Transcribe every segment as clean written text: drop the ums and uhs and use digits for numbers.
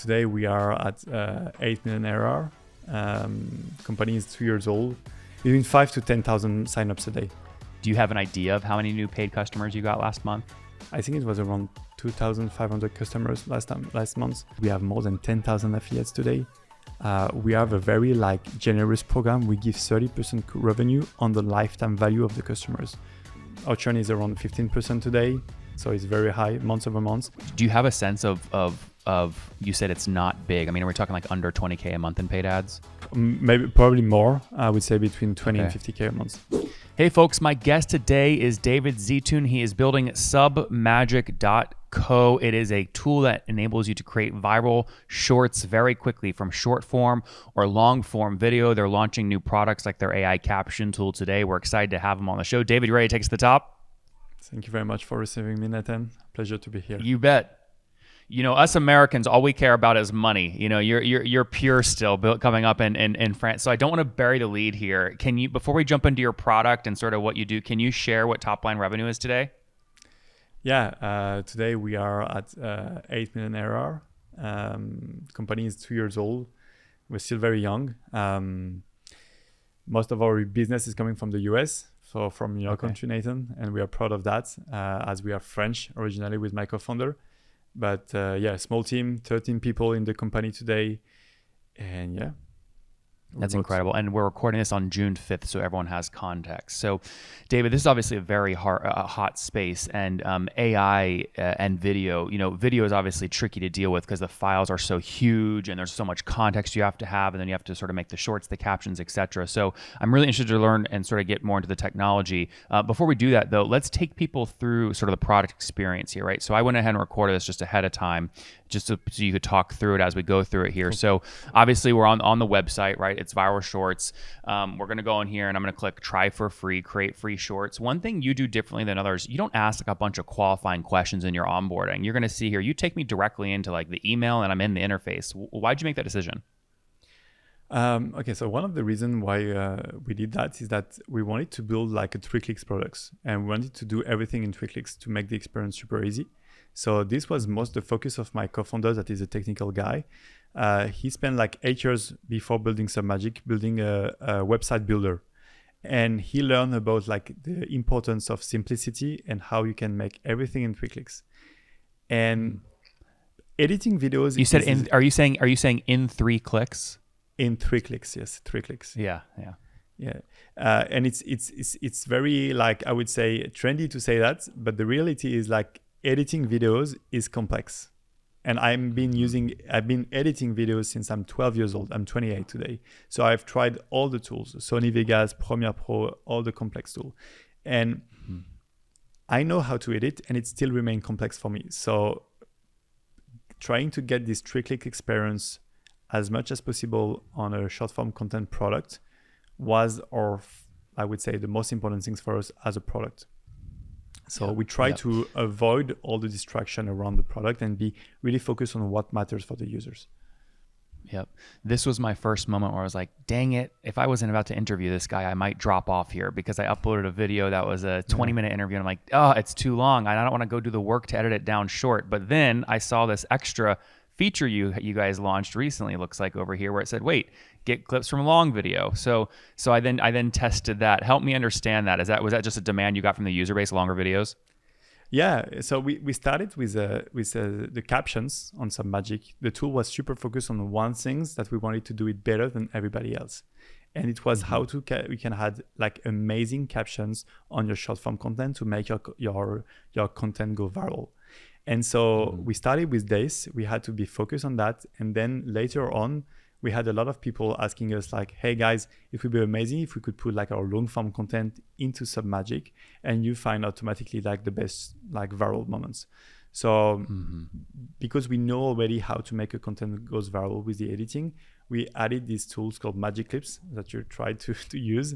Today we are at 8 million ARR. Company is 2 years old. Between 5 to 10,000 signups a day. Do you have an idea of how many new paid customers you got last month? I think it was around 2,500 customers last month. We have more than 10,000 affiliates today. We have a very generous program. We give 30% revenue on the lifetime value of the customers. Our churn is around 15% today, so it's very high month over month. Do you have a sense of you said it's not big. I mean, are we talking like under 20K a month in paid ads? Maybe probably more. I would say between 20 and 50K a month. Hey folks, my guest today is David Zitoun. He is building SubMagic.co. It is a tool that enables you to create viral shorts very quickly from short form or long form video. They're launching new products like their AI caption tool today. We're excited to have him on the show. David, you ready to take us to the top? Thank you very much for receiving me, Nathan. Pleasure to be here. You bet. You know, us Americans, all we care about is money. You know, you're pure still coming up in France. So I don't want to bury the lead here. Can you, before we jump into your product and sort of what you do, can you share what top line revenue is today? Yeah, today we are at 8 million ARR. Company is 2 years old. We're still very young. Most of our business is coming from the US, so from your country, Nathan, and we are proud of that, as we are French originally with my co-founder. But yeah, small team, 13 people in the company today. And yeah. That's incredible. And we're recording this on June 5th, so everyone has context. So David, this is obviously a very hot space, and AI and video, you know, video is obviously tricky to deal with because the files are so huge and there's so much context you have to have, and then you have to sort of make the shorts, the captions, etc. So I'm really interested to learn and sort of get more into the technology. Before we do that though, let's take people through sort of the product experience here, right? So I went ahead and recorded this just ahead of time, just so you could talk through it as we go through it here. So obviously we're on the website, right? It's viral shorts. We're going to go in here and I'm going to click try for free, create free shorts. One thing you do differently than others, you don't ask like a bunch of qualifying questions in your onboarding. You're going to see here, you take me directly into like the email and I'm in the interface. Why'd you make that decision? Okay, so one of the reasons why we did that is that we wanted to build like a 3-clicks products, and we wanted to do everything in 3-clicks to make the experience super easy. So this was most the focus of my co-founder, that is a technical guy. He spent like 8 years before building SubMagic, building a website builder. And he learned about like the importance of simplicity and how you can make everything in 3-clicks. And editing videos. You said are you saying in 3 clicks? In 3-clicks, yes, 3-clicks. Yeah. And it's very like, I would say, trendy to say that, but the reality is like editing videos is complex. And I've been editing videos since I'm 12 years old. I'm 28 today. So I've tried all the tools, Sony Vegas, Premiere Pro, all the complex tools. And I know how to edit, and it still remains complex for me. So trying to get this 3-click experience as much as possible on a short form content product was, or I would say, the most important things for us as a product. So we try to avoid all the distraction around the product and be really focused on what matters for the users. Yep. This was my first moment where I was like, dang it, if I wasn't about to interview this guy, I might drop off here, because I uploaded a video that was a 20-minute interview and I'm like, oh, it's too long. I don't want to go do the work to edit it down short. But then I saw this extra feature you guys launched recently, it looks like over here, where it said, wait, get clips from long video. So I then tested that. Help me understand that. Was that just a demand you got from the user base, longer videos? Yeah, so we started with the captions on SubMagic. The tool was super focused on one thing, that we wanted to do it better than everybody else. And it was how we can add like amazing captions on your short form content to make your content go viral. And so we started with this. We had to be focused on that. And then later on, we had a lot of people asking us like, hey guys, it would be amazing if we could put like our long form content into SubMagic and you find automatically like the best like viral moments. So because we know already how to make a content that goes viral with the editing, we added these tools called Magic Clips that you tried to use.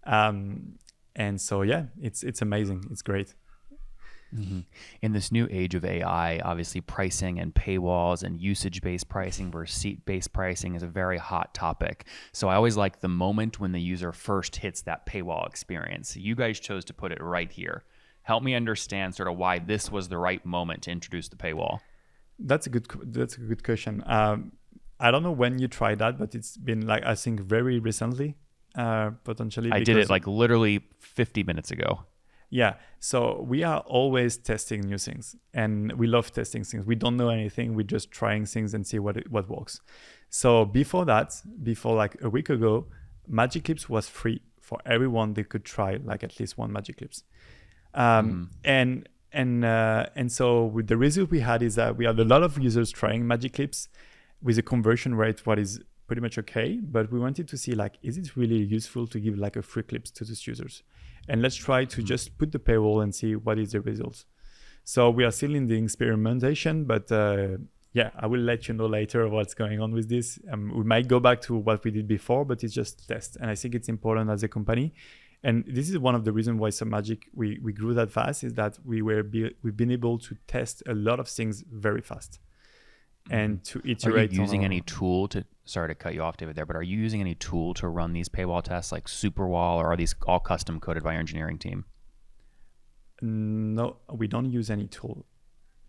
And so, yeah, it's amazing. It's great. In this new age of AI, obviously pricing and paywalls and usage-based pricing versus seat-based pricing is a very hot topic. So I always like the moment when the user first hits that paywall experience. You guys chose to put it right here. Help me understand sort of why this was the right moment to introduce the paywall. That's a good question. I don't know when you tried that, but it's been like, I think very recently, potentially. I did it like literally 50 minutes ago. Yeah. So we are always testing new things, and we love testing things. We don't know anything. We're just trying things and see what works. So before like a week ago, Magic Clips was free for everyone. They could try like at least one Magic Clips. And so with the result we had is that we had a lot of users trying Magic Clips with a conversion rate what is pretty much okay, but we wanted to see like, is it really useful to give like a free clips to those users? And let's try to just put the paywall and see what is the results. So we are still in the experimentation, but yeah, I will let you know later what's going on with this. We might go back to what we did before, but it's just test. And I think it's important as a company. And this is one of the reasons why SubMagic, we grew that fast, is that we've been able to test a lot of things very fast. And to iterate. Are you using any tool to, sorry to cut you off, David, there, but are you using any tool to run these paywall tests like Superwall, or are these all custom coded by your engineering team? No, we don't use any tool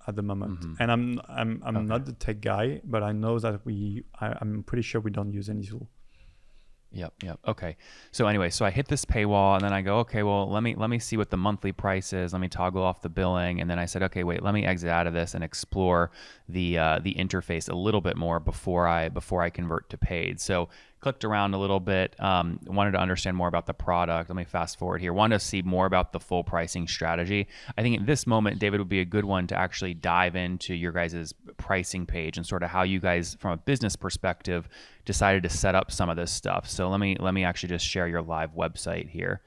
at the moment. And I'm not the tech guy, but I know that I'm pretty sure we don't use any tool. Yep. Okay. So anyway, so I hit this paywall and then I go, okay, well, let me see what the monthly price is. Let me toggle off the billing. And then I said, okay, wait, let me exit out of this and explore the interface a little bit more before I convert to paid. So clicked around a little bit, wanted to understand more about the product. Let me fast forward here. Wanted to see more about the full pricing strategy. I think at this moment, David, would be a good one to actually dive into your guys' pricing page and sort of how you guys, from a business perspective, decided to set up some of this stuff. So let me actually just share your live website here.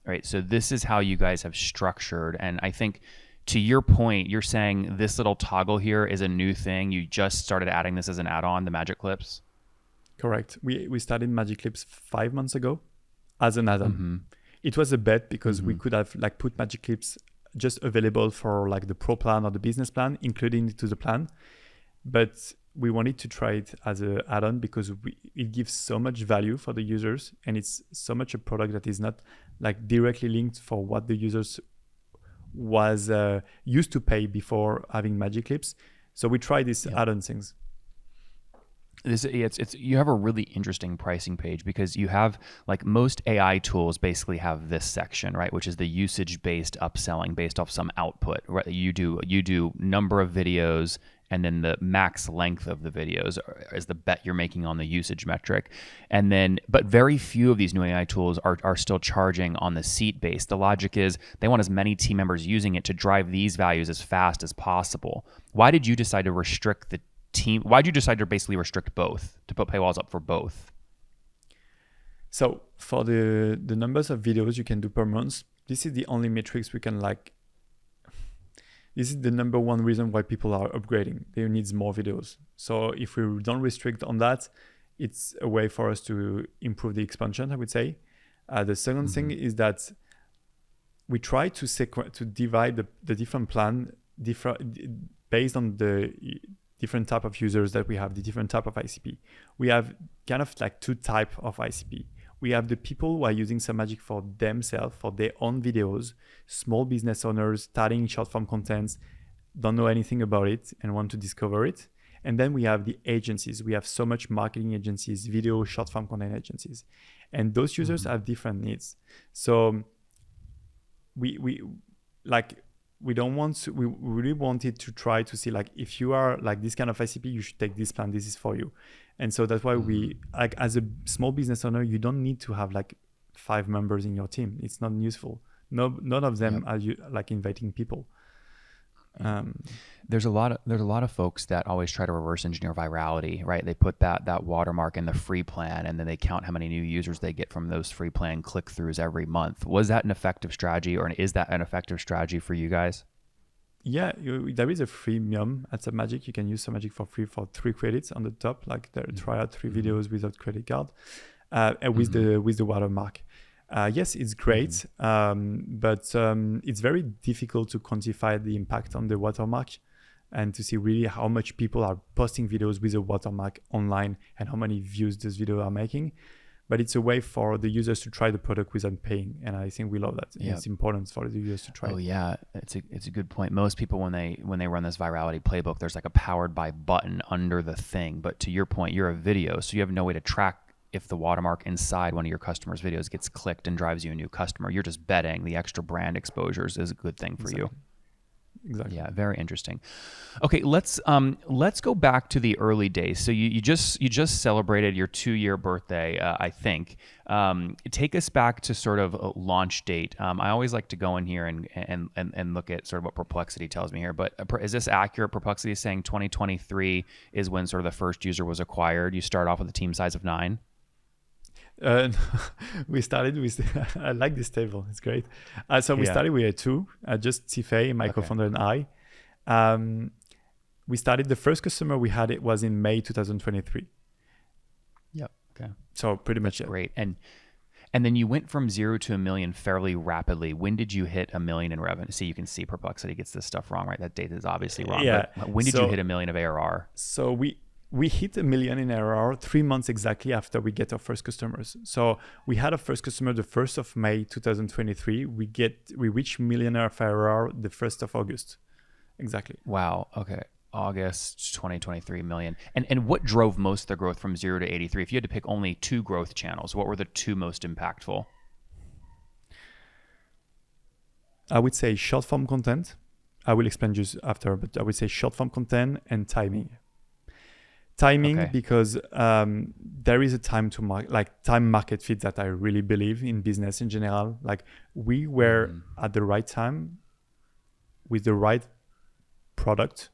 All right, so this is how you guys have structured. And I think to your point, you're saying this little toggle here is a new thing. You just started adding this as an add-on, the Magic Clips? Correct. We started Magic Clips 5 months ago as an add-on. It was a bet because we could have like put Magic Clips just available for like the pro plan or the business plan, including it to the plan. But we wanted to try it as an add-on because it gives so much value for the users, and it's so much a product that is not like directly linked for what the users was used to pay before having Magic Clips. So we tried these add-on things. You have a really interesting pricing page because you have, like, most AI tools basically have this section, right, which is the usage-based upselling based off some output. Right? You do number of videos, and then the max length of the videos is the bet you're making on the usage metric. And then, but very few of these new AI tools are still charging on the seat base. The logic is they want as many team members using it to drive these values as fast as possible. Why did you decide to restrict the team? Why'd you decide to basically restrict both, to put paywalls up for both? So for the numbers of videos you can do per month, this is the only metrics we can this is the number one reason why people are upgrading. They need more videos. So if we don't restrict on that, it's a way for us to improve the expansion, I would say. The second thing is that we try to divide the different plan based on the different type of users that we have, the different type of ICP. We have kind of like two type of ICP. We have the people who are using SubMagic for themselves, for their own videos, small business owners starting short form contents, don't know anything about it and want to discover it. And then we have the agencies. We have so much marketing agencies, video, short form content agencies. And those users have different needs. So we really wanted to try to see, like, if you are like this kind of ICP, you should take this plan. This is for you. And so that's why we, like, as a small business owner, you don't need to have like 5 members in your team. It's not useful. None of them are like inviting people. There's a lot of folks that always try to reverse engineer virality, right? They put that watermark in the free plan, and then they count how many new users they get from those free plan click-throughs every month. Was that an effective strategy, or is that an effective strategy for you guys? Yeah, there is a freemium at SubMagic. You can use SubMagic for free for 3 credits on the top, like try out 3 videos without credit card, and with the watermark. Yes, it's great, but it's very difficult to quantify the impact on the watermark and to see really how much people are posting videos with a watermark online and how many views this video are making. but it's a way for the users to try the product without paying. And I think we love that. Yep. It's important for the users to try. Oh yeah, it's a good point. Most people when they run this virality playbook, there's like a powered by button under the thing. But to your point, you're a video, so you have no way to track if the watermark inside one of your customers' videos gets clicked and drives you a new customer. You're just betting the extra brand exposures is a good thing for you. Exactly. Yeah, very interesting. Okay, let's go back to the early days. So you just celebrated your 2-year birthday, I think. Take us back to sort of a launch date. I always like to go in here and look at sort of what Perplexity tells me here. But is this accurate? Perplexity is saying 2023 is when sort of the first user was acquired. You start off with a team size of 9. We started with I like this table, it's great. So we started with 2, just Tifei, my co-founder, and I. We started, the first customer we had, it was in May 2023. Yep. Okay, so pretty much it. Great. And then you went from 0 to $1 million fairly rapidly. When did you hit $1 million in revenue? See, you can see Perplexity gets this stuff wrong, right? That data is obviously wrong. Yeah. But when did you hit $1 million of ARR? So we hit $1 million in ARR 3 months exactly after we get our first customers. So we had our first customer the 1st of May 2023. We reached $1 million of ARR the 1st of August. Exactly. Wow. Okay. August 2023 million. And what drove most of the growth from 0 to 83? If you had to pick only 2 growth channels, what were the 2 most impactful? I would say short form content. I will explain just after, but I would say short form content and timing. Because there is a time market fit that I really believe in business in general. Like we were at the right time with the right product,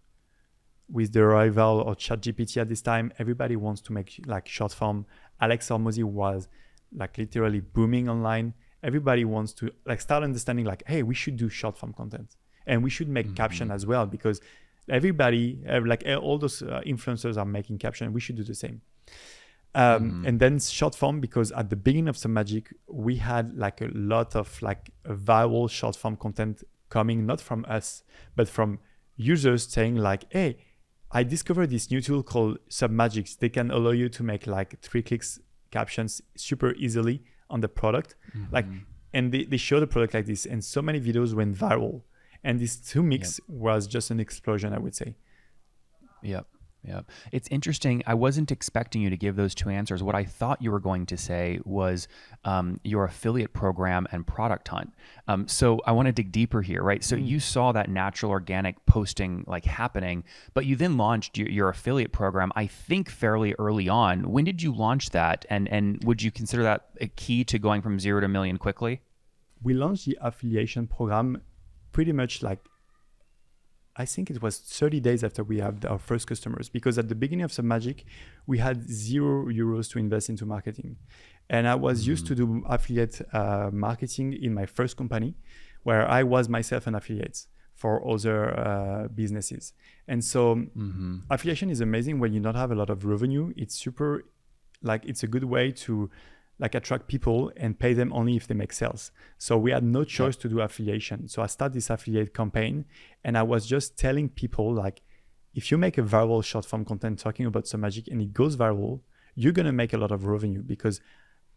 with the arrival of ChatGPT at this time. Everybody wants to make like short form. Alex Hormozy was like literally booming online. Everybody wants to like start understanding like, hey, we should do short form content and we should make caption as well, because everybody, like all those influencers are making caption. We should do the same. And then short form, because at the beginning of SubMagic, we had like a lot of like viral short form content coming, not from us, but from users saying like, hey, I discovered this new tool called SubMagic. They can allow you to make like 3 clicks captions super easily on the product. Like, and they show the product like this, and so many videos went viral. And this 2 mix was just an explosion, I would say. Yep. It's interesting. I wasn't expecting you to give those 2 answers. What I thought you were going to say was your affiliate program and product hunt. So I want to dig deeper here, right? So you saw that natural organic posting like happening, but you then launched your affiliate program, I think fairly early on. When did you launch that? And would you consider that a key to going from 0 to $1 million quickly? We launched the affiliation program pretty much like, I think it was 30 days after we had our first customers, because at the beginning of SubMagic, we had €0 to invest into marketing. And I was used to do affiliate marketing in my first company, where I was myself an affiliate for other businesses. And so affiliation is amazing when you don't have a lot of revenue. It's super, like, it's a good way to like attract people and pay them only if they make sales. So we had no choice to do affiliation. So I started this affiliate campaign, and I was just telling people like, if you make a viral short form content talking about SubMagic and it goes viral, you're gonna make a lot of revenue. Because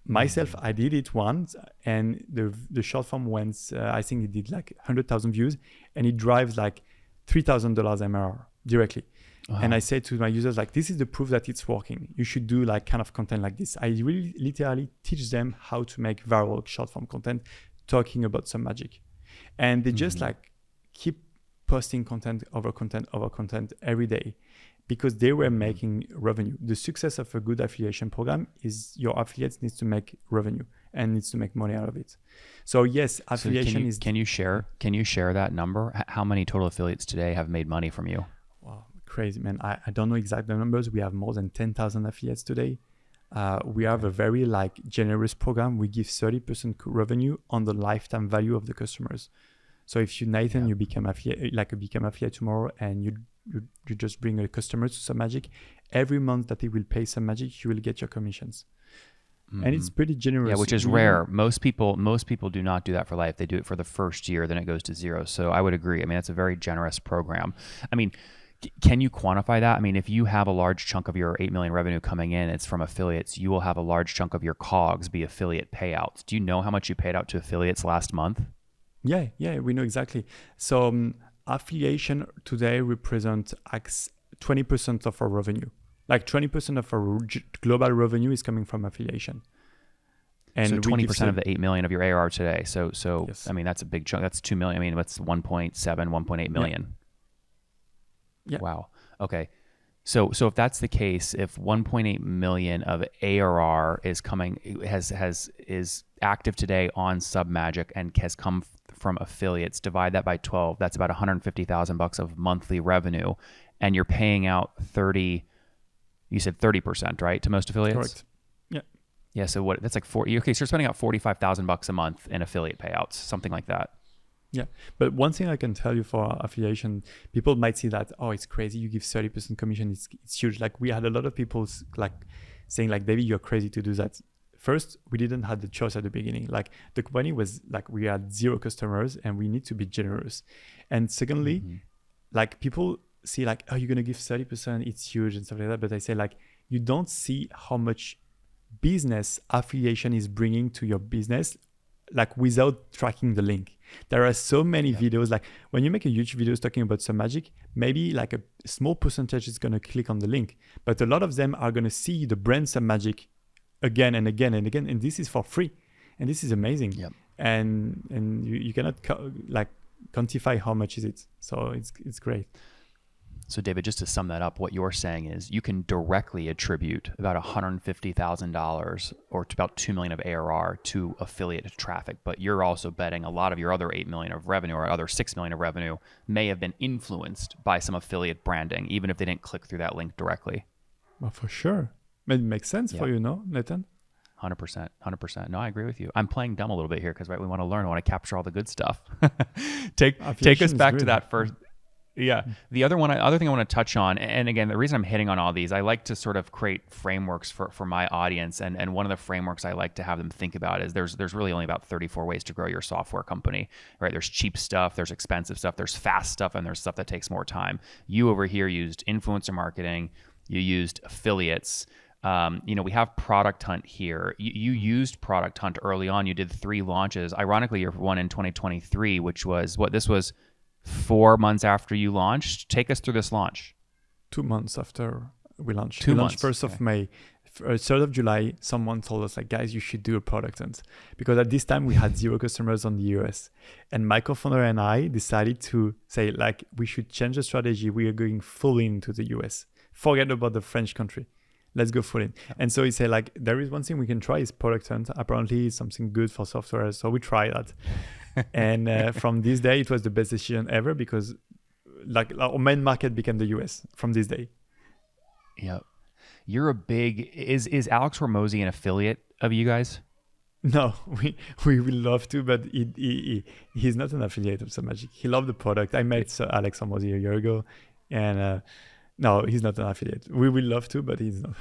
myself, I did it once, and the short form went, I think it did like 100,000 views, and it drives like $3,000 MRR directly. Wow. And I said to my users, like, this is the proof that it's working. You should do like kind of content like this. I really literally teach them how to make viral short form content talking about SubMagic. And they just like keep posting content over content every day, because they were making revenue. The success of a good affiliation program is your affiliates needs to make revenue and needs to make money out of it. So yes, affiliation is... Can you share that number? How many total affiliates today have made money from you? Wow. Crazy, man. I don't know exact numbers. We have more than 10,000 affiliates today. We have a very like generous program. We give 30% revenue on the lifetime value of the customers. So if you, Nathan, you become affiliate tomorrow, and you just bring a customer to SubMagic, every month that he will pay SubMagic, you will get your commissions. And it's pretty generous. Yeah, which is rare. Most people do not do that for life. They do it for the first year, then it goes to 0. So I would agree. I mean, that's a very generous program. I mean, Can you quantify that? I mean, if you have a large chunk of your 8 million revenue coming in, it's from affiliates, you will have a large chunk of your COGS be affiliate payouts. Do you know how much you paid out to affiliates last month? Yeah, we know exactly. So affiliation today represents 20% of our revenue. Like 20% of our global revenue is coming from affiliation. And so 20% of the 8 million of your ARR today. So yes. I mean, that's a big chunk. That's 2 million. I mean, that's 1.7, 1.8 million. Yeah. Wow. Okay. So if that's the case, if 1.8 million of ARR is active today on SubMagic and has come from affiliates, divide that by 12, that's about $150,000 of monthly revenue, and you're paying out 30%, right, to most affiliates? Correct. Yeah, so what? That's like 40. Okay, so you're spending out $45,000 a month in affiliate payouts, something like that. Yeah, but one thing I can tell you for affiliation, people might see that, oh, it's crazy. You give 30% commission. It's huge. Like we had a lot of people like saying like, David, you're crazy to do that. First, we didn't have the choice at the beginning. Like the company was like, we had 0 customers and we need to be generous. And secondly, like people see like, oh, you're going to give 30%. It's huge and stuff like that. But I say like, you don't see how much business affiliation is bringing to your business, like without tracking the link. There are so many videos, like when you make a huge video talking about SubMagic, maybe like a small percentage is going to click on the link, but a lot of them are going to see the brand SubMagic again and again and again, and this is for free, and this is amazing. And you cannot quantify how much is it, so it's great. So David, just to sum that up, what you're saying is you can directly attribute about $150,000 or to about 2 million of ARR to affiliate traffic, but you're also betting a lot of your other 8 million of revenue or other 6 million of revenue may have been influenced by some affiliate branding, even if they didn't click through that link directly. Well, for sure. It makes sense for you, no, Nathan? 100%. No, I agree with you. I'm playing dumb a little bit here because we want to learn. I want to capture all the good stuff. Take us back to that first. Yeah. The other thing I want to touch on, and again, the reason I'm hitting on all these, I like to sort of create frameworks for my audience. And one of the frameworks I like to have them think about is there's really only about 34 ways to grow your software company, right? There's cheap stuff, there's expensive stuff, there's fast stuff, and there's stuff that takes more time. You over here used influencer marketing, you used affiliates. We have Product Hunt here. You used Product Hunt early on. You did 3 launches. Ironically, your one in 2023, which was this was 4 months after you launched. Take us through this launch. 2 months after we launched. 2 months. Launched 1st of May. 3rd of July, someone told us like, guys, you should do a product hunt. Because at this time we had 0 customers on the US. And my co-founder and I decided to say like, we should change the strategy. We are going full into the US. Forget about the French country. Let's go full in. And so he said like, there is one thing we can try is product hunt. Apparently it's something good for software. So we try that. And from this day, it was the best decision ever because like our main market became the US from this day. Yeah. You're a big, is Alex Hormozi an affiliate of you guys? No, we would love to, but he's not an affiliate of SubMagic. He loved the product. I met Alex Hormozi a year ago, and no, he's not an affiliate. We will love to, but he's not.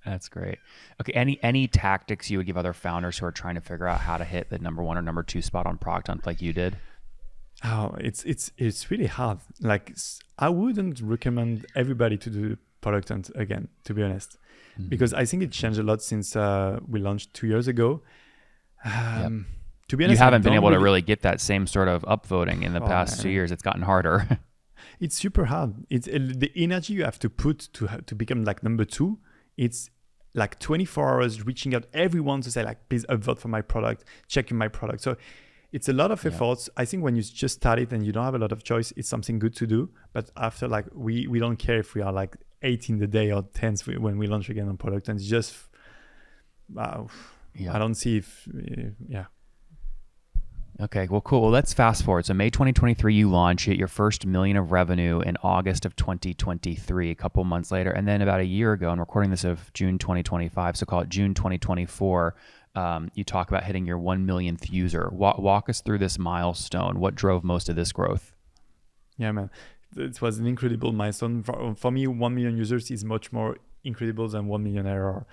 That's great. Okay, any tactics you would give other founders who are trying to figure out how to hit the number 1 or number 2 spot on Product Hunt like you did? Oh, it's really hard. Like I wouldn't recommend everybody to do Product Hunt again, to be honest, because I think it changed a lot since we launched 2 years ago. To be honest, you haven't been able to really get that same sort of upvoting in the past 2 years. It's gotten harder. It's super hard. It's the energy you have to put to become like number 2. It's like 24 hours reaching out everyone to say like, please upvote for my product, checking my product. So it's a lot of efforts. I think when you just start it and you don't have a lot of choice, it's something good to do. But after like, we don't care if we are like 8 in the day or 10th when we launch again on product. And it's just, I don't see if. Okay, well, cool. Well, let's fast forward. So May 2023, you launch it, your first $1 million of revenue in August of 2023, a couple months later. And then about a year ago, I'm recording this of June 2025, so call it June 2024, you talk about hitting your 1 millionth user. Walk us through this milestone. What drove most of this growth? Yeah, man. It was an incredible milestone. For me, 1 million users is much more incredible than 1 million ARR.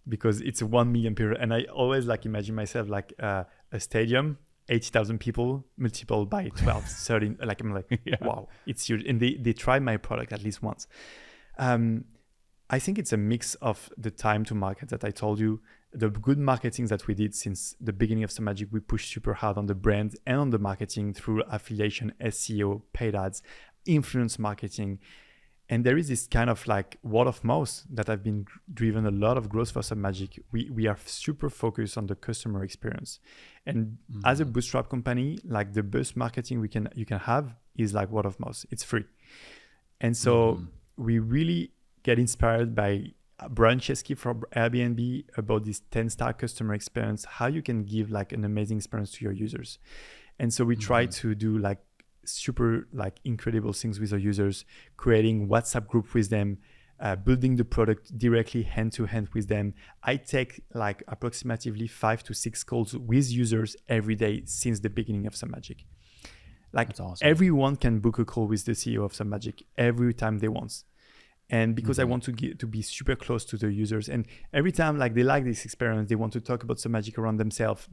Because it's a 1 million period. And I always like imagine myself like a stadium 80,000 people multiplied by 12, 13. Like I'm like, wow, it's huge. And they tried my product at least once. I think it's a mix of the time to market that I told you, the good marketing that we did since the beginning of SubMagic. We pushed super hard on the brand and on the marketing through affiliation, SEO, paid ads, influence marketing. And there is this kind of like word of mouth that have been driven a lot of growth for SubMagic. We are super focused on the customer experience. And as a bootstrap company, like the best marketing you can have is like word of mouth. It's free. And so we really get inspired by Brian Chesky from Airbnb about this 10-star customer experience, how you can give like an amazing experience to your users. And so we try to do like super like incredible things with our users, creating WhatsApp group with them, building the product directly hand to hand with them. I take like approximately 5 to 6 calls with users every day since the beginning of SubMagic. Like everyone can book a call with the CEO of SubMagic every time they want. And because I want to be super close to the users, and every time like they like this experience, they want to talk about SubMagic around themselves.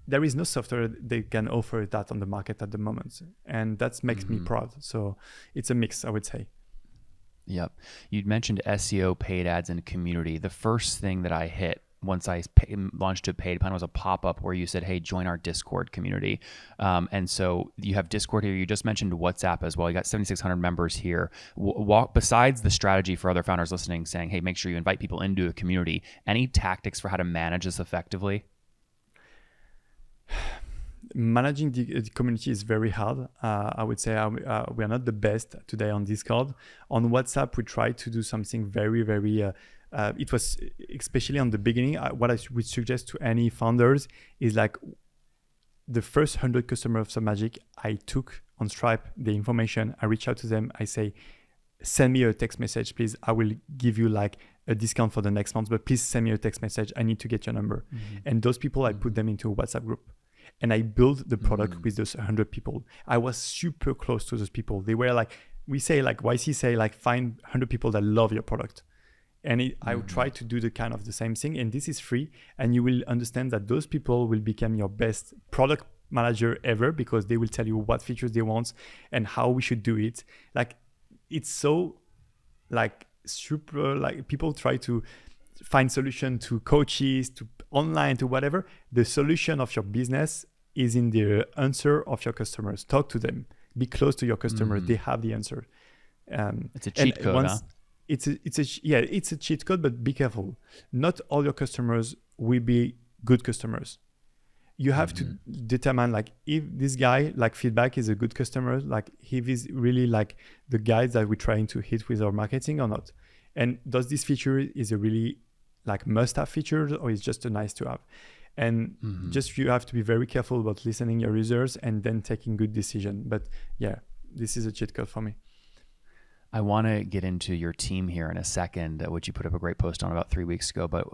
There is no software they can offer that on the market at the moment, and that makes me proud. So it's a mix, I would say. Yep. You'd mentioned SEO, paid ads, and community. The first thing that I hit once I launched a paid plan was a pop-up where you said, hey, join our Discord community. And so you have Discord here. You just mentioned WhatsApp as well. You got 7,600 members here. Besides the strategy for other founders listening saying, hey, make sure you invite people into a community, any tactics for how to manage this effectively? Managing the community is very hard. I would say we are not the best today on Discord. On WhatsApp, we try to do something very, very... it was especially on the beginning. What I would suggest to any founders is like the first 100 customers of SubMagic, I took on Stripe the information. I reach out to them. I say, send me a text message, please. I will give you like a discount for the next month, but please send me a text message. I need to get your number. And those people, I put them into a WhatsApp group. And I built the product with those 100 people. I was super close to those people. They were like, we say like YC say like find 100 people that love your product. And I would try to do the kind of the same thing. And this is free. And you will understand that those people will become your best product manager ever, because they will tell you what features they want and how we should do it. Like it's so like super, like people try to find solution to coaches, to online, to whatever. The solution of your business is in the answer of your customers. Talk to them. Be close to your customers. They have the answer. It's a cheat code, huh? It's a cheat code, but be careful. Not all your customers will be good customers. You have to determine like if this guy like feedback is a good customer, like if he's really like the guys that we're trying to hit with our marketing or not. And does this feature is a really like must-have feature, or is just a nice to have? And just you have to be very careful about listening your users and then taking good decision. But yeah, this is a cheat code for me. I want to get into your team here in a second, which you put up a great post on about 3 weeks ago, but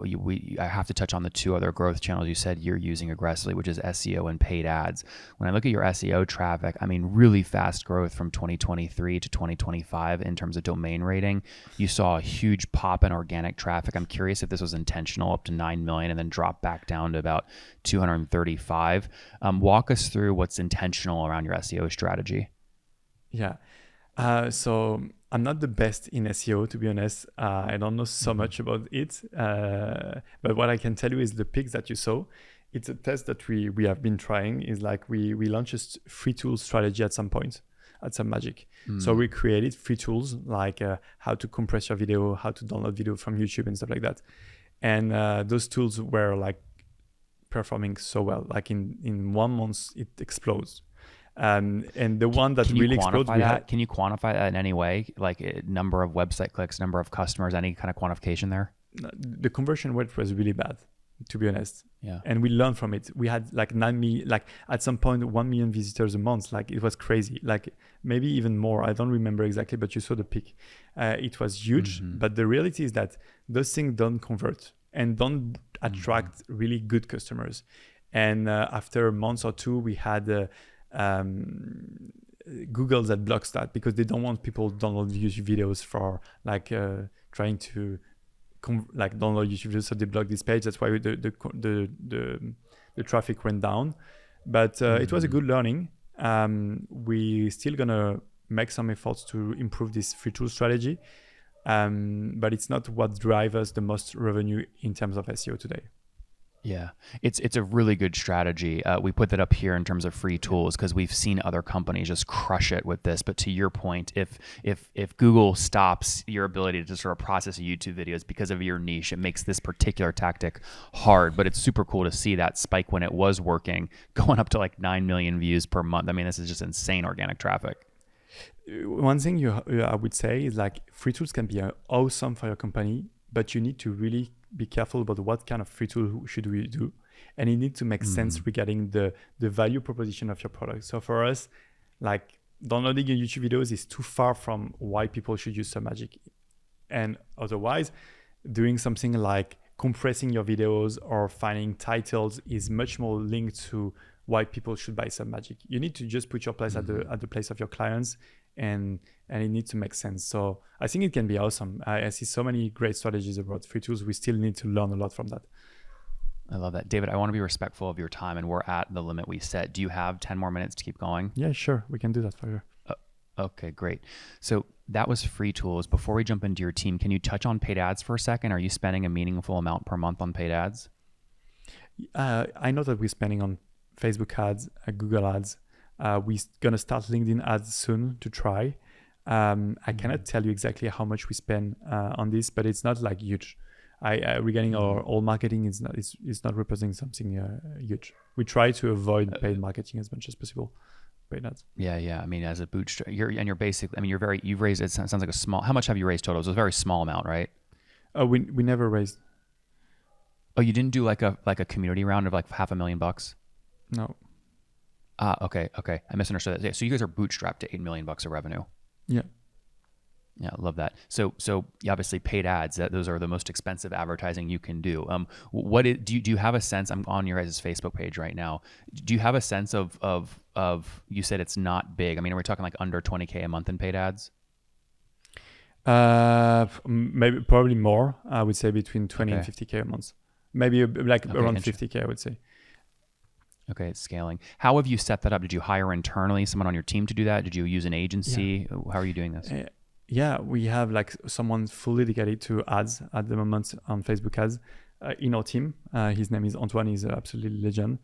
I have to touch on the 2 other growth channels you said you're using aggressively, which is SEO and paid ads. When I look at your SEO traffic, I mean, really fast growth from 2023 to 2025 in terms of domain rating. You saw a huge pop in organic traffic. I'm curious if this was intentional, up to 9 million and then dropped back down to about 235. Walk us through what's intentional around your SEO strategy. Yeah. So I'm not the best in SEO, to be honest. I don't know so much about it. But what I can tell you is the peaks that you saw, it's a test that we have been trying. Is like we launched a free tool strategy at some point at SubMagic. So we created free tools like how to compress your video, how to download video from YouTube and stuff like that. And those tools were like performing so well. Like in 1 month, it explodes. And the one that really exploded, can you quantify that in any way? Like number of website clicks, number of customers, any kind of quantification there? The conversion rate was really bad, to be honest. Yeah. And we learned from it. We had like 9 million, like at some point, 1 million visitors a month. Like it was crazy, like maybe even more. I don't remember exactly, but you saw the peak. It was huge. But the reality is that those things don't convert and don't attract really good customers. And after a month or two, we had Google that blocks that because they don't want people to download YouTube videos for like trying to download YouTube videos, so they block this page. That's why the traffic went down. But it was a good learning. We still gonna make some efforts to improve this free tool strategy, but it's not what drives us the most revenue in terms of SEO today. Yeah, it's a really good strategy. We put that up here in terms of free tools because we've seen other companies just crush it with this. But to your point, if Google stops your ability to sort of process YouTube videos because of your niche, it makes this particular tactic hard. But it's super cool to see that spike when it was working, going up to like 9 million views per month. I mean, this is just insane organic traffic. One thing I would say is like free tools can be awesome for your company, but you need to really be careful about what kind of free tool should we do, and it needs to make sense regarding the value proposition of your product. So for us, like downloading your YouTube videos is too far from why people should use SubMagic, and otherwise doing something like compressing your videos or finding titles is much more linked to why people should buy SubMagic. You need to just put your place at the place of your clients, and it needs to make sense. So I think it can be awesome. I see so many great strategies about free tools. We still need to learn a lot from that. I love that. David, I want to be respectful of your time, and we're at the limit we set. Do you have 10 more minutes to keep going? Yeah, sure. We can do that for you. Okay, great. So that was free tools. Before we jump into your team, can you touch on paid ads for a second? Are you spending a meaningful amount per month on paid ads? I know that we're spending on Facebook ads, Google ads. We're going to start LinkedIn ads soon to try. I cannot tell you exactly how much we spend on this, but it's not like huge. Regarding our all marketing, it's not representing something huge. We try to avoid paid marketing as much as possible. Paid ads. Yeah. I mean, as a bootstrap, you're basically, I mean, you've raised, it sounds like a small, how much have you raised total? It was a very small amount, right? We never raised. Oh, you didn't do like a community round of like $500,000? No. Okay. I misunderstood that. So you guys are bootstrapped to $8 million of revenue. Yeah. Yeah, I love that. So obviously paid ads, those are the most expensive advertising you can do. Do you have a sense? I'm on your guys' Facebook page right now. Do you have a sense of you said it's not big? I mean, are we talking like under 20K a month in paid ads? Maybe probably more. I would say between 20 and 50K a month. Maybe around 50K, I would say. Okay, it's scaling. How have you set that up? Did you hire internally someone on your team to do that? Did you use an agency? Yeah. How are you doing this? Yeah, we have like someone fully dedicated to ads at the moment on Facebook ads in our team. His name is Antoine. He's absolutely legend.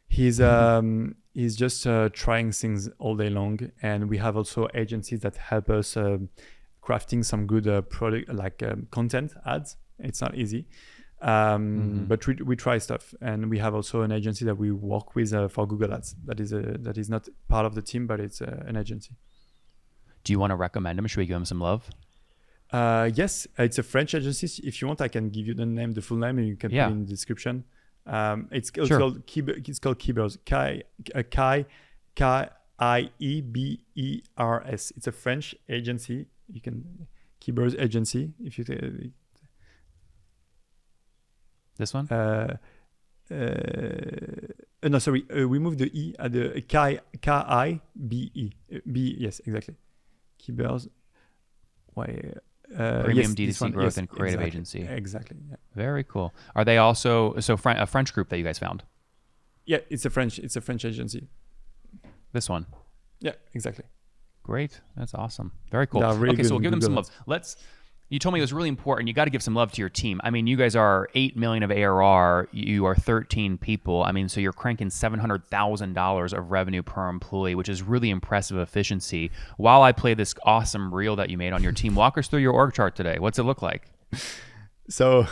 He's just trying things all day long, and we have also agencies that help us crafting some good product like content ads. It's not easy. But we try stuff, and we have also an agency that we work with for Google Ads. That is not part of the team, but it's an agency. Do you want to recommend them? Should we give them some love? Yes, it's a French agency. If you want, I can give you the full name, and you can put it in the description. It's called Keybers. Kiebers. It's a French agency. You can Keybers agency if you. This one? No, sorry. We moved the E at the Kiebe. B, yes, exactly. Keybers. Premium yes, D2C growth and creative agency. Exactly. Yeah. Very cool. Are they also a French group that you guys found? Yeah, it's a French agency. This one. Yeah, exactly. Great. That's awesome. Very cool. Really okay, so we'll give them some love. You told me it was really important. You got to give some love to your team. I mean, you guys are 8 million of ARR. You are 13 people. I mean, so you're cranking $700,000 of revenue per employee, which is really impressive efficiency. While I play this awesome reel that you made on your team, walk us through your org chart today. What's it look like? So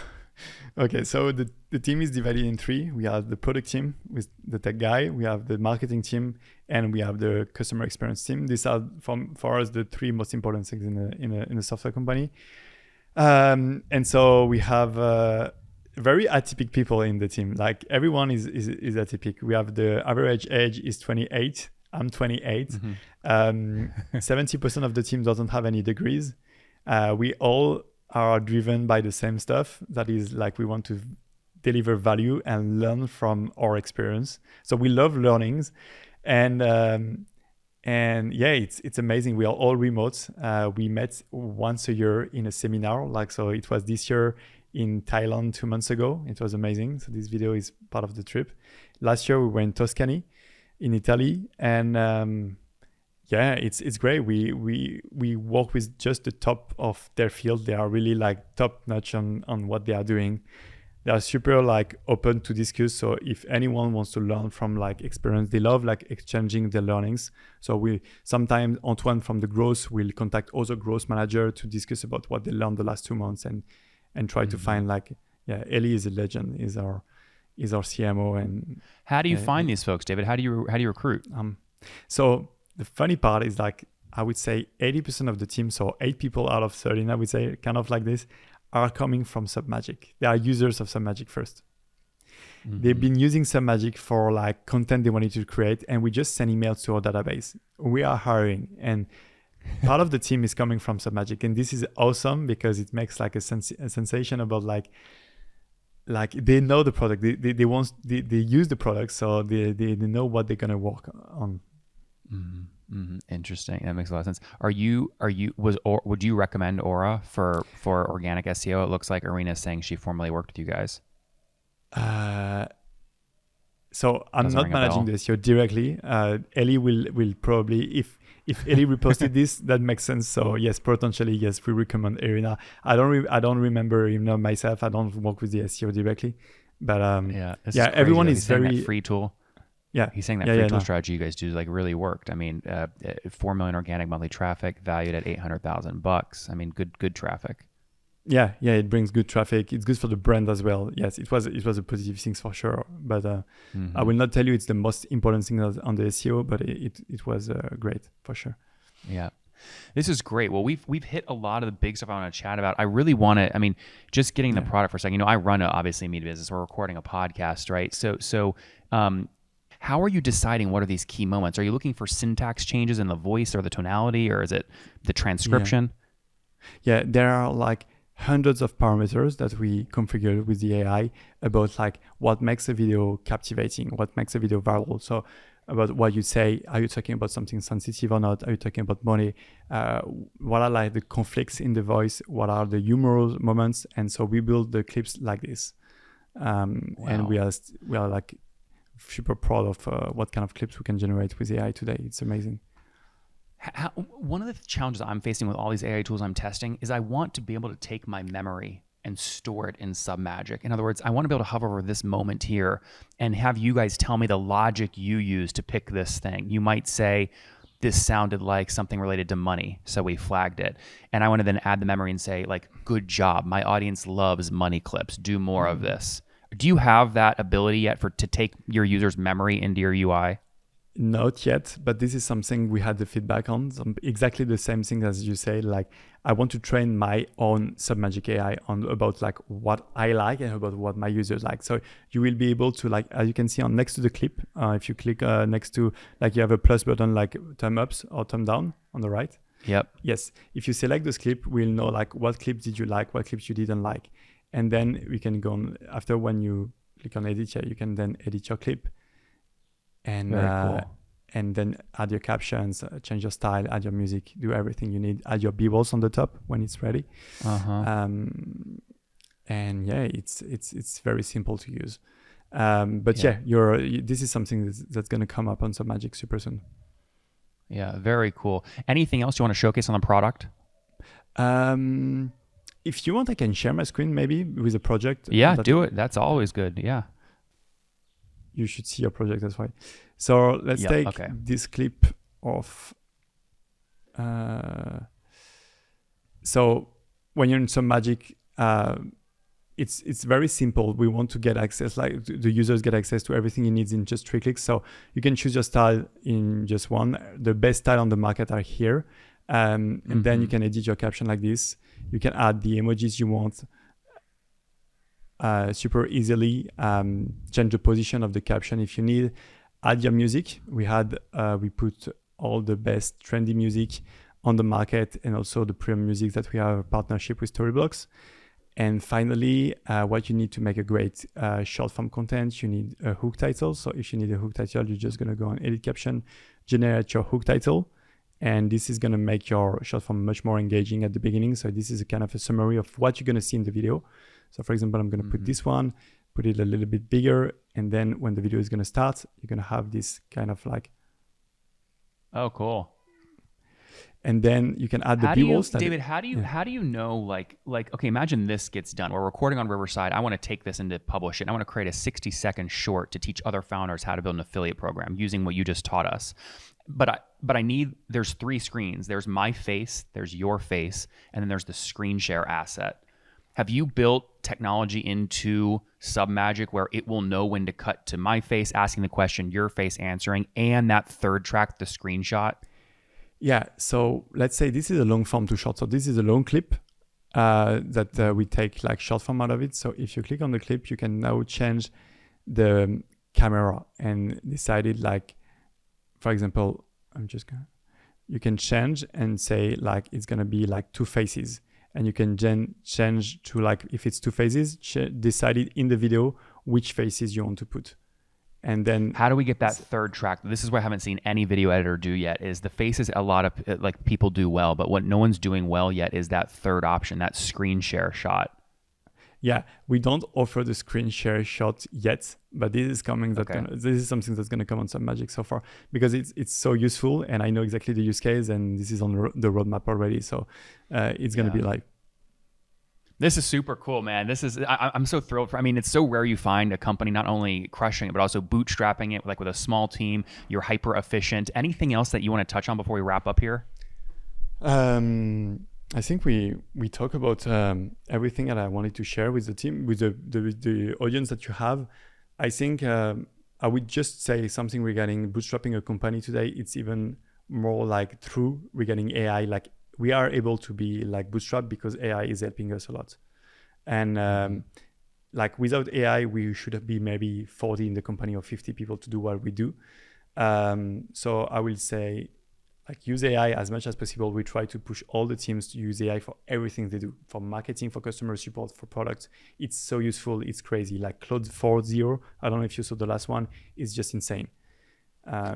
the team is divided in three. We have the product team with the tech guy. We have the marketing team, and we have the customer experience team. These are for us the three most important things in a software company. And so we have very atypical people in the team. Like everyone is atypical. We have the average age is 28. I'm 28. 70% of the team doesn't have any degrees. We all are driven by the same stuff. That is like we want to deliver value and learn from our experience. So we love learnings, and yeah, it's amazing. We are all remote. We met once a year in a seminar. So it was this year in Thailand 2 months ago. It was amazing. So this video is part of the trip. Last year we were in Tuscany. in Italy, and yeah, it's great. We work with just the top of their field. They are really like top notch on what they are doing. They are super like open to discuss. So if anyone wants to learn from like experience, they love like exchanging their learnings. So we sometimes Antoine from the growth will contact other growth manager to discuss about what they learned the last 2 months and try to find like, yeah, Ellie is a legend, is our CMO. And how do you find these folks, David? How do you recruit? So the funny part is like, I would say 80% of the team, so 8 people out of 13, I would say, kind of like this, are coming from SubMagic. They are users of SubMagic first. They've been using SubMagic for like content they wanted to create, and we just send emails to our database. We are hiring, and part of the team is coming from SubMagic, and this is awesome because it makes like a sensation about like they know the product. They use the product, so they know what they're gonna work on. Interesting. That makes a lot of sense. Would you recommend Aura for organic SEO? It looks like Arena is saying she formerly worked with you guys. So I'm not managing the SEO directly. Ellie will probably, if Ellie reposted this, that makes sense. So yes, potentially yes, we recommend Arena. I don't remember even myself. I don't work with the SEO directly, but everyone is very that free tool. Yeah, he's saying that free tool strategy you guys do like really worked. I mean, 4 million organic monthly traffic valued at $800,000. I mean, good traffic. Yeah, it brings good traffic. It's good for the brand as well. Yes, it was a positive thing for sure. But I will not tell you it's the most important thing on the SEO, but it was great for sure. Yeah. This is great. Well, we've hit a lot of the big stuff I want to chat about. I really want to, I mean, just getting the product for a second. You know, I run obviously a media business. We're recording a podcast, right? So how are you deciding what are these key moments? Are you looking for syntax changes in the voice or the tonality, or is it the transcription? Yeah, there are like hundreds of parameters that we configure with the AI about like what makes a video captivating, what makes a video viral. So about what you say, are you talking about something sensitive or not? Are you talking about money? What are like the conflicts in the voice? What are the humorous moments? And so we build the clips like this. And we are like super proud of what kind of clips we can generate with AI today. It's amazing. One of the challenges I'm facing with all these AI tools I'm testing is I want to be able to take my memory and store it in SubMagic. In other words, I want to be able to hover over this moment here and have you guys tell me the logic you use to pick this thing. You might say, this sounded like something related to money, so we flagged it. And I want to then add the memory and say, like, good job. My audience loves money clips. Do more of this. Do you have that ability yet to take your users' memory into your UI? Not yet, but this is something we had the feedback on. Exactly the same thing as you say. Like, I want to train my own SubMagic AI on about like what I like and about what my users like. So you will be able to, like, as you can see on next to the clip, if you click next to, like, you have a plus button like thumb ups or thumb down on the right. Yep. Yes. If you select this clip, we'll know like what clips did you like, what clips you didn't like. And then we can go on after when you click on edit here, you can then edit your clip. And cool. And then add your captions, change your style, add your music, do everything you need, add your b-rolls on the top when it's ready. And yeah, it's very simple to use. But this is something that's going to come up on SubMagic super soon. Yeah, very cool. Anything else you want to showcase on the product? If you want, I can share my screen maybe with a project. Yeah, do it. That's always good. Yeah. You should see your project, that's why. So let's take this clip of... so when you're in SubMagic, it's very simple. We want to get access, like the users get access to everything he needs in just 3 clicks. So you can choose your style in just one. The best style on the market are here. And then you can edit your caption like this. You can add the emojis you want super easily. Change the position of the caption if you need. Add your music. We put all the best trendy music on the market and also the premium music that we have a partnership with Storyblocks. And finally, what you need to make a great short form content, you need a hook title. So if you need a hook title, you're just going to go on edit caption, generate your hook title. And this is going to make your short form much more engaging at the beginning. So this is a kind of a summary of what you're going to see in the video. So for example, I'm going to put this one, put it a little bit bigger, And then when the video is going to start, you're going to have this kind of like, oh, cool. And then you can add the B-rolls. David, how do you know, like, okay, imagine this gets done. We're recording on Riverside. I want to take this and to publish it. I want to create a 60-second short to teach other founders how to build an affiliate program using what you just taught us. But there's 3 screens. There's my face, there's your face, and then there's the screen share asset. Have you built technology into SubMagic where it will know when to cut to my face asking the question, your face answering, and that third track, the screenshot? Yeah, so let's say this is a long form to short. So this is a long clip that we take like short form out of it. So if you click on the clip, you can now change the camera and decide it like, for example, you can change and say like it's gonna be like 2 faces. And you can change to like, if it's 2 faces, decide it in the video which faces you want to put. And then how do we get that third track? This is what I haven't seen any video editor do yet, is the faces. A lot of like people do well, but what no one's doing well yet is that third option, that screen share shot. Yeah, we don't offer the screen share shot yet, but this is coming. This is something that's going to come on SubMagic so far, because it's so useful, and I know exactly the use case, and this is on the roadmap already. So it's going to be like. This is super cool, man. I'm so thrilled. It's so rare you find a company not only crushing it, but also bootstrapping it, like with a small team. You're hyper efficient. Anything else that you want to touch on before we wrap up here? I think we talk about everything that I wanted to share with the team, with the audience that you have. I think I would just say something regarding bootstrapping a company today. It's even more like true regarding AI. Like, we are able to be like bootstrap because AI is helping us a lot. And like without AI, we should be maybe 40 in the company or 50 people to do what we do. So I will say, like, use AI as much as possible. We try to push all the teams to use AI for everything they do, for marketing, for customer support, for products. It's so useful. It's crazy. Like Claude 4.0, I don't know if you saw the last one, is just insane.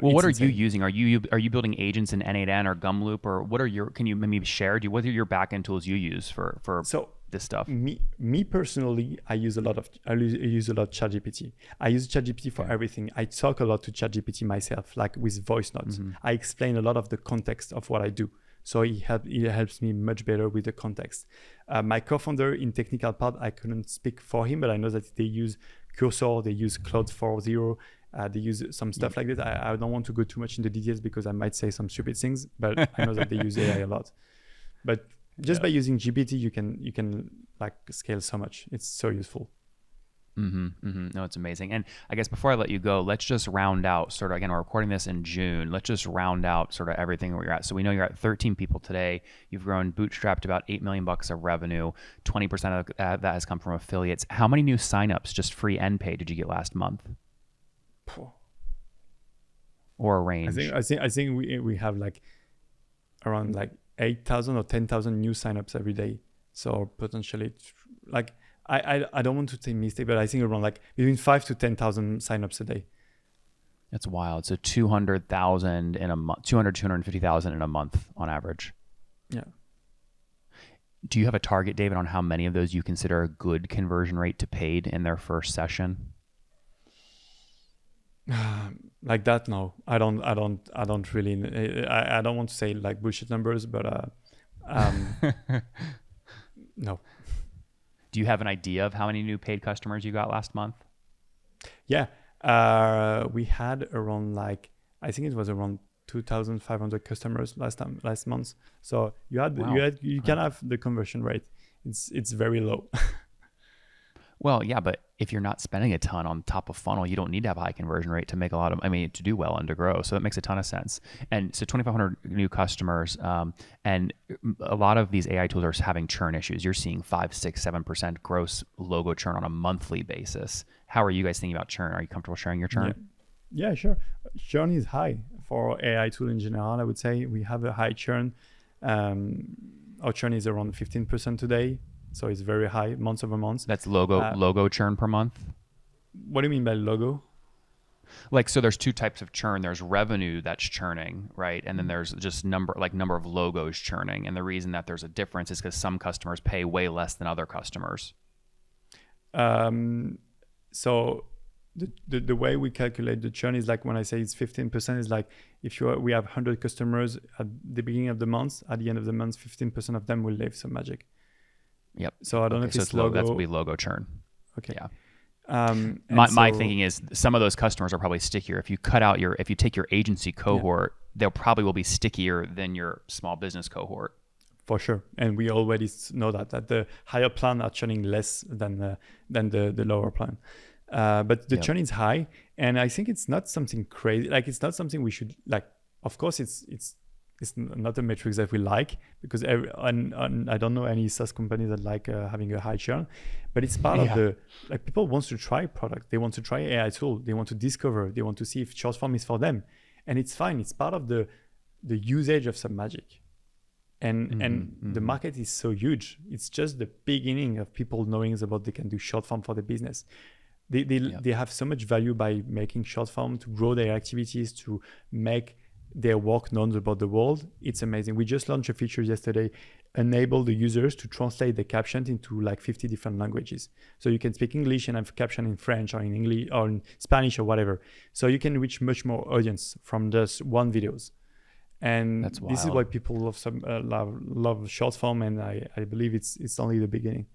What are you using? Are you building agents in N8N or Gumloop, or what are can you maybe share? What are your backend tools you use for this stuff? Me personally, I use a lot ChatGPT. I use ChatGPT for everything. I talk a lot to ChatGPT myself, like with voice notes. Mm-hmm. I explain a lot of the context of what I do. So it helps me much better with the context. My co-founder in technical part, I couldn't speak for him, but I know that they use Cursor, they use Claude 4.0. They use some stuff like that. I don't want to go too much into details because I might say some stupid things, but I know that they use AI a lot. But just by using GPT, you can like scale so much. It's so useful. No, it's amazing. And I guess before I let you go, let's just round out sort of, again, we're recording this in June. Let's just round out sort of everything where you're at. So we know you're at 13 people today. You've grown bootstrapped about $8 million of revenue. 20% of that has come from affiliates. How many new signups, just free and paid, did you get last month? Or a range? I think we have like around like 8,000 or 10,000 new signups every day. So potentially, like, I don't want to say mistake, but I think around like between 5 to 10,000 signups a day. That's wild. So 200,000 in a month, 250,000 in a month on average. Yeah. Do you have a target, David, on how many of those you consider a good conversion rate to paid in their first session? Like that, no. I don't really. I don't want to say like bullshit numbers, but no. Do you have an idea of how many new paid customers you got last month? Yeah, we had around I think it was around 2,500 customers last month. So you can have the conversion rate. It's very low. Well, yeah, but if you're not spending a ton on top of funnel, you don't need to have a high conversion rate to make to do well and to grow. So that makes a ton of sense. And so 2,500 new customers, and a lot of these AI tools are having churn issues. You're seeing 5, 6, 7% gross logo churn on a monthly basis. How are you guys thinking about churn? Are you comfortable sharing your churn? Yeah, sure. Churn is high for AI tool in general. I would say we have a high churn. Our churn is around 15% today. So it's very high month over month. That's logo churn per month? What do you mean by logo? Like, so there's 2 types of churn. There's revenue that's churning, right? And then there's just number of logos churning. And the reason that there's a difference is because some customers pay way less than other customers. So the way we calculate the churn is like when I say it's 15%, is like if we have 100 customers at the beginning of the month, at the end of the month, 15% of them will leave SubMagic. Yep. So I don't know if it's logo. That's what we logo churn. Okay. Yeah. My thinking is some of those customers are probably stickier. If you take your agency cohort, they'll probably will be stickier than your small business cohort. For sure. And we already know that the higher plan are churning less than the lower plan. But the churn is high, and I think it's not something crazy. Like it's not something we should like. Of course, it's not a metric that we like, because I don't know any SaaS company that like having a high churn, but it's part of the, like, people want to try product, they want to try AI tool, they want to discover, they want to see if short form is for them, and it's fine. It's part of the usage of SubMagic, and the market is so huge. It's just the beginning of people knowing about they can do short form for the business. They have so much value by making short form to grow their activities, to make their work known about the world. It's amazing. We just launched a feature yesterday, enable the users to translate the captions into like 50 different languages. So you can speak English and have caption in French or in English or in Spanish or whatever. So you can reach much more audience from just one videos. And this is why people love short form, and I believe it's only the beginning.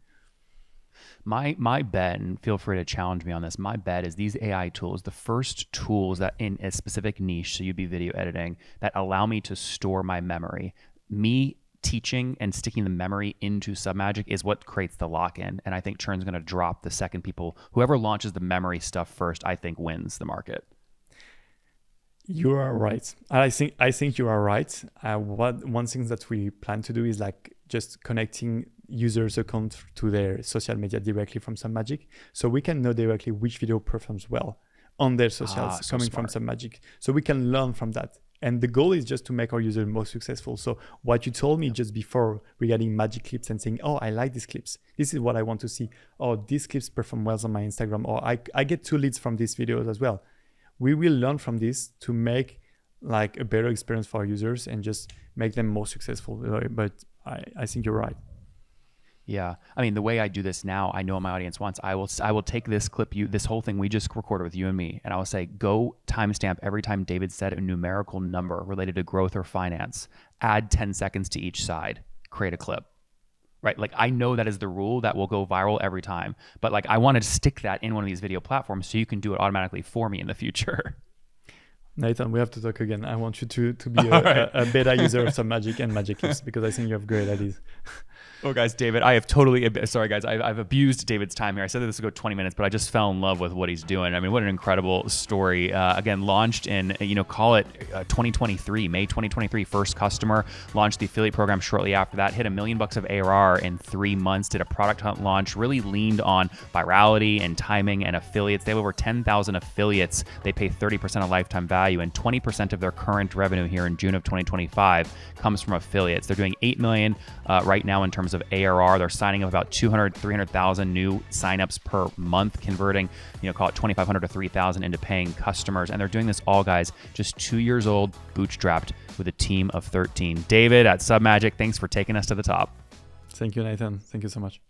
My bet, and feel free to challenge me on this, my bet is these AI tools, the first tools that in a specific niche, so you'd be video editing, that allow me to store my memory, me teaching and sticking the memory into SubMagic is what creates the lock-in. And I think churn's going to drop the second whoever launches the memory stuff first, I think wins the market. You are right. I think you are right. One thing that we plan to do is like just connecting users' account to their social media directly from SubMagic, so we can know directly which video performs well on their socials coming from SubMagic, so we can learn from that. And the goal is just to make our users more successful. So what you told me just before regarding magic clips and saying, oh, I like these clips, this is what I want to see, or these clips perform well on my Instagram, or I get 2 leads from these videos as well. We will learn from this to make like a better experience for our users and just make them more successful. But I think you're right. Yeah. I mean, the way I do this now, I know what my audience wants. I will take this clip, this whole thing we just recorded with you and me, and I will say, go timestamp every time David said a numerical number related to growth or finance, add 10 seconds to each side, create a clip, right? Like, I know that is the rule that will go viral every time, but like, I wanted to stick that in one of these video platforms so you can do it automatically for me in the future. Nathan, we have to talk again. I want you to be a beta user of SubMagic and Magic Clips, because I think you have great ideas. Oh, guys, David, I've abused David's time here. I said that this would go 20 minutes, but I just fell in love with what he's doing. I mean, what an incredible story. Again, launched in, call it 2023, May 2023, first customer, launched the affiliate program shortly after that, hit $1 million of ARR in 3 months, did a product hunt launch, really leaned on virality and timing and affiliates. They have over 10,000 affiliates. They pay 30% of lifetime value, and 20% of their current revenue here in June of 2025 comes from affiliates. They're doing $8 million right now in terms of ARR. They're signing up about 200, 300,000 new signups per month, converting, call it 2,500 to 3,000 into paying customers. And they're doing this all, guys, just 2 years old, bootstrapped with a team of 13. David at SubMagic, thanks for taking us to the top. Thank you, Nathan. Thank you so much.